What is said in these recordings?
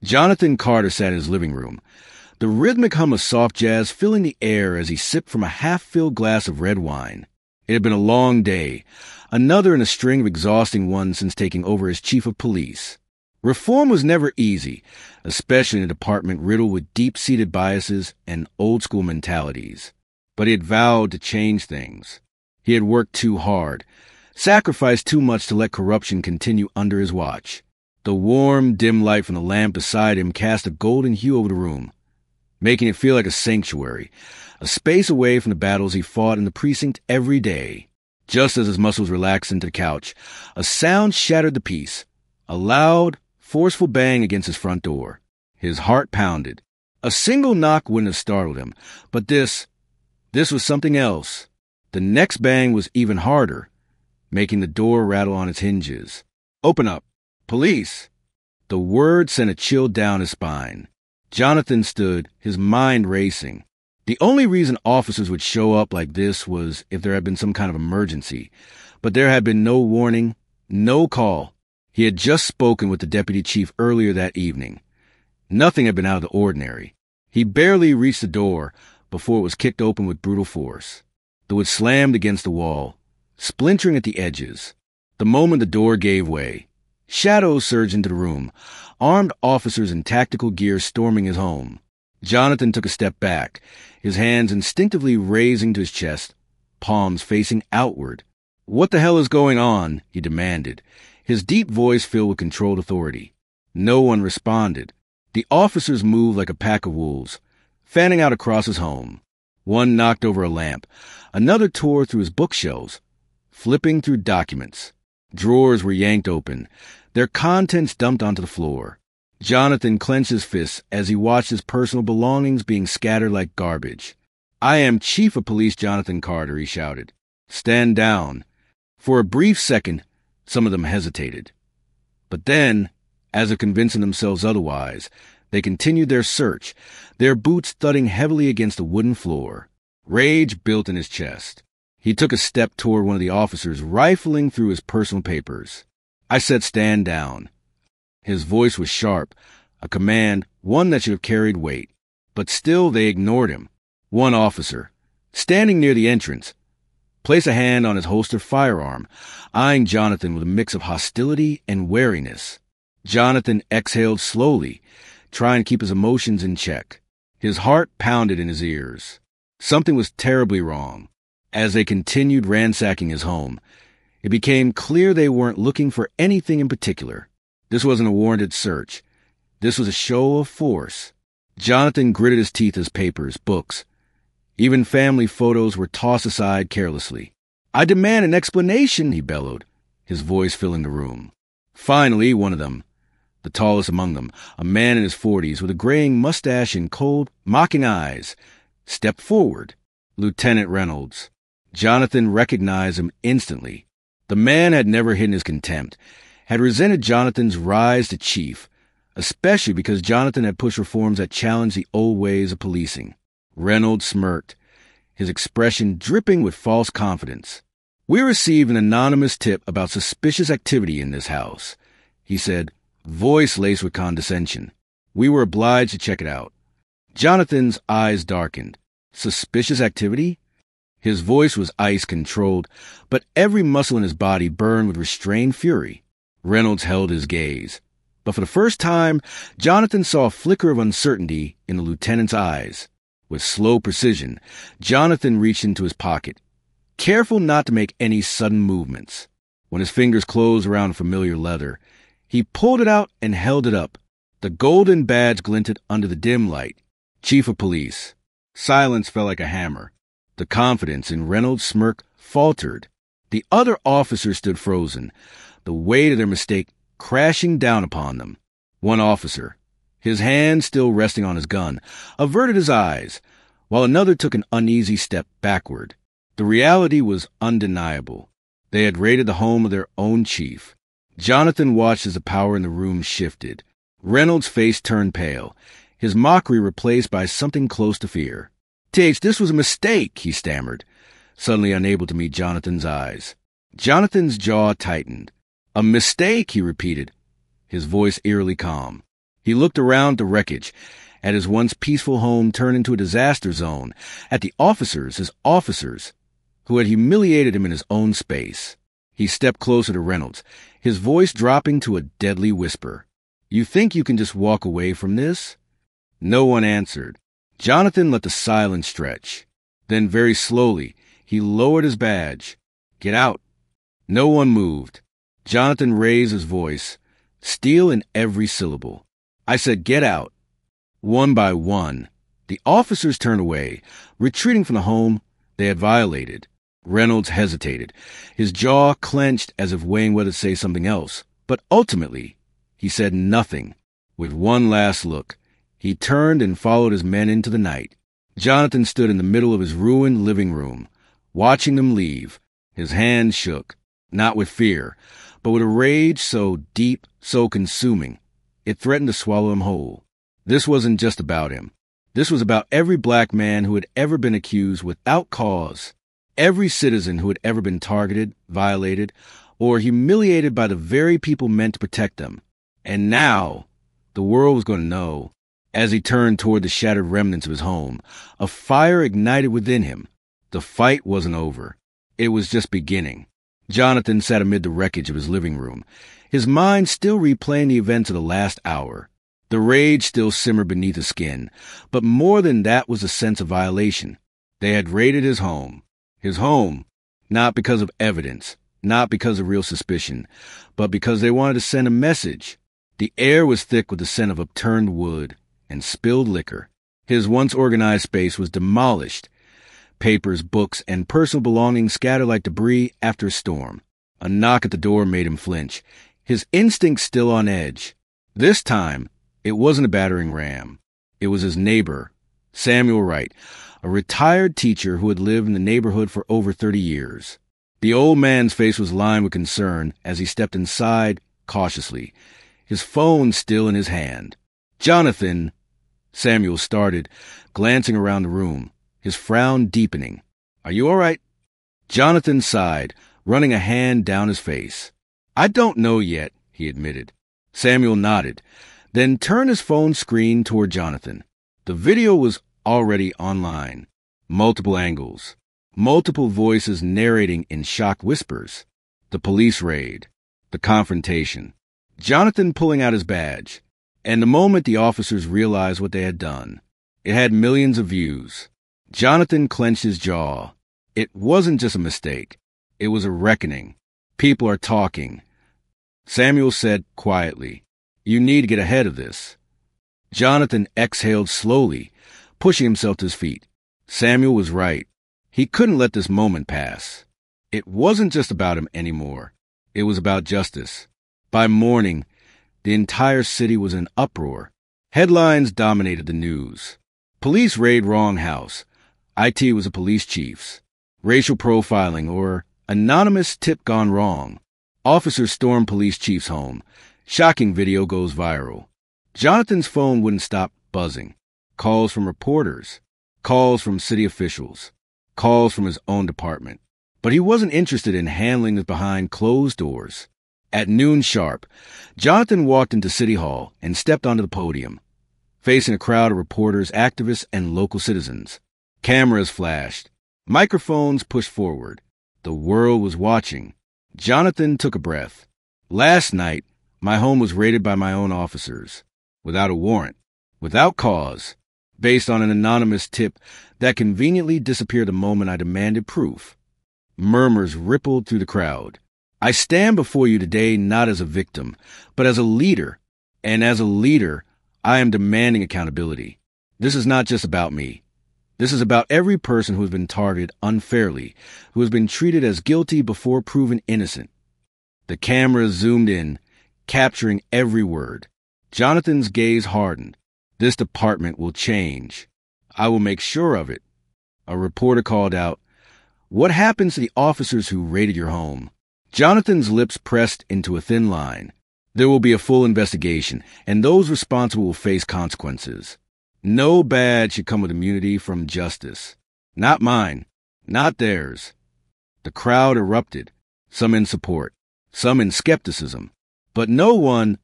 Jonathan Carter sat in his living room, the rhythmic hum of soft jazz filling the air as he sipped from a half-filled glass of red wine. It had been a long day, another in a string of exhausting ones since taking over as chief of police. Reform was never easy, especially in a department riddled with deep-seated biases and old-school mentalities. But he had vowed to change things. He had worked too hard, sacrificed too much to let corruption continue under his watch. The warm, dim light from the lamp beside him cast a golden hue over the room, making it feel like a sanctuary, a space away from the battles he fought in the precinct every day. Just as his muscles relaxed into the couch, a sound shattered the peace, a loud, forceful bang against his front door. His heart pounded. A single knock wouldn't have startled him, but this was something else. The next bang was even harder, making the door rattle on its hinges. "Open up. Police!" The word sent a chill down his spine. Jonathan stood, his mind racing. The only reason officers would show up like this was if there had been some kind of emergency, but there had been no warning, no call. He had just spoken with the deputy chief earlier that evening. Nothing had been out of the ordinary. He barely reached the door before it was kicked open with brutal force. The wood slammed against the wall, splintering at the edges. The moment the door gave way, shadows surged into the room, armed officers in tactical gear storming his home. Jonathan took a step back, his hands instinctively raising to his chest, palms facing outward. "What the hell is going on?" he demanded, his deep voice filled with controlled authority. No one responded. The officers moved like a pack of wolves, fanning out across his home. One knocked over a lamp. Another tore through his bookshelves, flipping through documents. Drawers were yanked open, their contents dumped onto the floor. Jonathan clenched his fists as he watched his personal belongings being scattered like garbage. "I am Chief of Police Jonathan Carter," he shouted. "Stand down." For a brief second, some of them hesitated. But then, as if convincing themselves otherwise, they continued their search, their boots thudding heavily against the wooden floor. Rage built in his chest. He took a step toward one of the officers, rifling through his personal papers. "I said stand down." His voice was sharp, a command, one that should have carried weight. But still they ignored him. One officer, standing near the entrance, placed a hand on his holstered firearm, eyeing Jonathan with a mix of hostility and wariness. Jonathan exhaled slowly, trying to keep his emotions in check. His heart pounded in his ears. Something was terribly wrong. As they continued ransacking his home, it became clear they weren't looking for anything in particular. This wasn't a warranted search. This was a show of force. Jonathan gritted his teeth as papers, books, even family photos were tossed aside carelessly. "I demand an explanation," he bellowed, his voice filling the room. Finally, one of them, the tallest among them, a man in his 40s with a graying mustache and cold, mocking eyes, stepped forward. Lieutenant Reynolds. Jonathan recognized him instantly. The man had never hidden his contempt, had resented Jonathan's rise to chief, especially because Jonathan had pushed reforms that challenged the old ways of policing. Reynolds smirked, his expression dripping with false confidence. "We received an anonymous tip about suspicious activity in this house," he said, voice laced with condescension. "We were obliged to check it out." Jonathan's eyes darkened. Suspicious activity? His voice was ice-controlled, but every muscle in his body burned with restrained fury. Reynolds held his gaze. But for the first time, Jonathan saw a flicker of uncertainty in the lieutenant's eyes. With slow precision, Jonathan reached into his pocket, careful not to make any sudden movements. When his fingers closed around familiar leather, he pulled it out and held it up. The golden badge glinted under the dim light. Chief of Police. Silence fell like a hammer. The confidence in Reynolds' smirk faltered. The other officers stood frozen, the weight of their mistake crashing down upon them. One officer, his hand still resting on his gun, averted his eyes, while another took an uneasy step backward. The reality was undeniable. They had raided the home of their own chief. Jonathan watched as the power in the room shifted. Reynolds' face turned pale, his mockery replaced by something close to fear. "This was a mistake," he stammered, suddenly unable to meet Jonathan's eyes. Jonathan's jaw tightened. "A mistake," he repeated, his voice eerily calm. He looked around the wreckage, at his once peaceful home turned into a disaster zone, at the officers, his officers, who had humiliated him in his own space. He stepped closer to Reynolds, his voice dropping to a deadly whisper. "You think you can just walk away from this?" No one answered. Jonathan let the silence stretch. Then very slowly, he lowered his badge. "Get out." No one moved. Jonathan raised his voice, steel in every syllable. "I said get out." One by one, the officers turned away, retreating from the home they had violated. Reynolds hesitated, his jaw clenched as if weighing whether to say something else. But ultimately, he said nothing. With one last look, he turned and followed his men into the night. Jonathan stood in the middle of his ruined living room, watching them leave. His hands shook, not with fear, but with a rage so deep, so consuming, it threatened to swallow him whole. This wasn't just about him. This was about every black man who had ever been accused without cause, every citizen who had ever been targeted, violated, or humiliated by the very people meant to protect them. And now, the world was going to know. As he turned toward the shattered remnants of his home, a fire ignited within him. The fight wasn't over. It was just beginning. Jonathan sat amid the wreckage of his living room, his mind still replaying the events of the last hour. The rage still simmered beneath his skin, but more than that was a sense of violation. They had raided his home, not because of evidence, not because of real suspicion, but because they wanted to send a message. The air was thick with the scent of upturned wood and spilled liquor. His once organized space was demolished. Papers, books, and personal belongings scattered like debris after a storm. A knock at the door made him flinch, his instincts still on edge. This time, it wasn't a battering ram. It was his neighbor, Samuel Wright, a retired teacher who had lived in the neighborhood for over 30 years. The old man's face was lined with concern as he stepped inside cautiously, his phone still in his hand. "Jonathan," Samuel started, glancing around the room, his frown deepening. "Are you all right?" Jonathan sighed, running a hand down his face. "I don't know yet," he admitted. Samuel nodded, then turned his phone screen toward Jonathan. The video was already online. Multiple angles. Multiple voices narrating in shocked whispers. The police raid. The confrontation. Jonathan pulling out his badge. And the moment the officers realized what they had done, it had millions of views. Jonathan clenched his jaw. It wasn't just a mistake. It was a reckoning. People are talking. Samuel said quietly, "You need to get ahead of this." Jonathan exhaled slowly, pushing himself to his feet. Samuel was right. He couldn't let this moment pass. It wasn't just about him anymore. It was about justice. By morning, the entire city was in uproar. Headlines dominated the news. Police raid wrong house. IT was a police chief's. Racial profiling or anonymous tip gone wrong. Officers storm police chief's home. Shocking video goes viral. Jonathan's phone wouldn't stop buzzing. Calls from reporters. Calls from city officials. Calls from his own department. But he wasn't interested in handling this behind closed doors. At noon sharp, Jonathan walked into City Hall and stepped onto the podium, facing a crowd of reporters, activists, and local citizens. Cameras flashed. Microphones pushed forward. The world was watching. Jonathan took a breath. "Last night, my home was raided by my own officers, without a warrant, without cause, based on an anonymous tip that conveniently disappeared the moment I demanded proof." Murmurs rippled through the crowd. "I stand before you today not as a victim, but as a leader. And as a leader, I am demanding accountability. This is not just about me. This is about every person who has been targeted unfairly, who has been treated as guilty before proven innocent." The camera zoomed in, capturing every word. Jonathan's gaze hardened. "This department will change. I will make sure of it." A reporter called out, "What happens to the officers who raided your home?" Jonathan's lips pressed into a thin line. "There will be a full investigation, and those responsible will face consequences. No bad should come with immunity from justice. Not mine. Not theirs." The crowd erupted, some in support, some in skepticism. But no one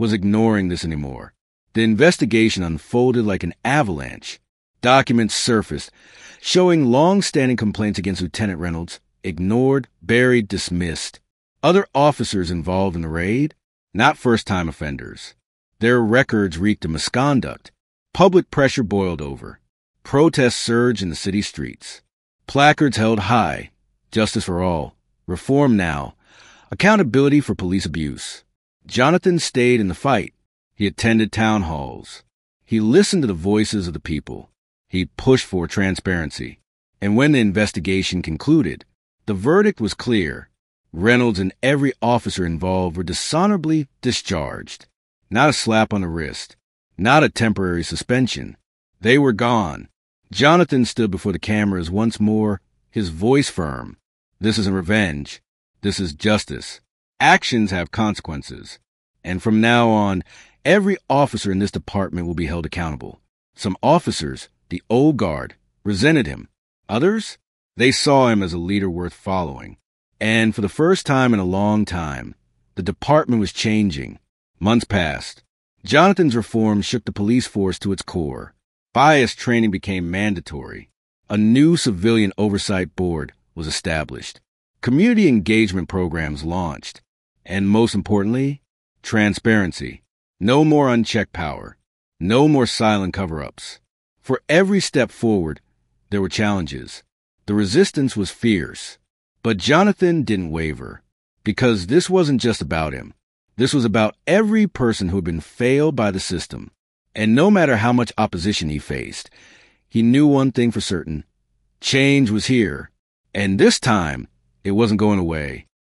was ignoring this anymore. The investigation unfolded like an avalanche. Documents surfaced, showing long-standing complaints against Lieutenant Reynolds, ignored, buried, dismissed. Other officers involved in the raid, not first-time offenders. Their records reeked of misconduct. Public pressure boiled over. Protests surged in the city streets. Placards held high. Justice for all. Reform now. Accountability for police abuse. Jonathan stayed in the fight. He attended town halls. He listened to the voices of the people. He pushed for transparency. And when the investigation concluded, the verdict was clear. Reynolds and every officer involved were dishonorably discharged. Not a slap on the wrist. Not a temporary suspension. They were gone. Jonathan stood before the cameras once more, his voice firm. This isn't revenge. This is justice. Actions have consequences. And from now on, every officer in this department will be held accountable. Some officers, the old guard, resented him. Others, they saw him as a leader worth following. And for the first time in a long time, the department was changing. Months passed. Jonathan's reform shook the police force to its core. Bias training became mandatory. A new civilian oversight board was established. Community engagement programs launched. And most importantly, transparency. No more unchecked power. No more silent cover-ups. For every step forward, there were challenges. The resistance was fierce. But Jonathan didn't waver, because this wasn't just about him. This was about every person who had been failed by the system. And no matter how much opposition he faced, he knew one thing for certain. Change was here. And this time, it wasn't going away.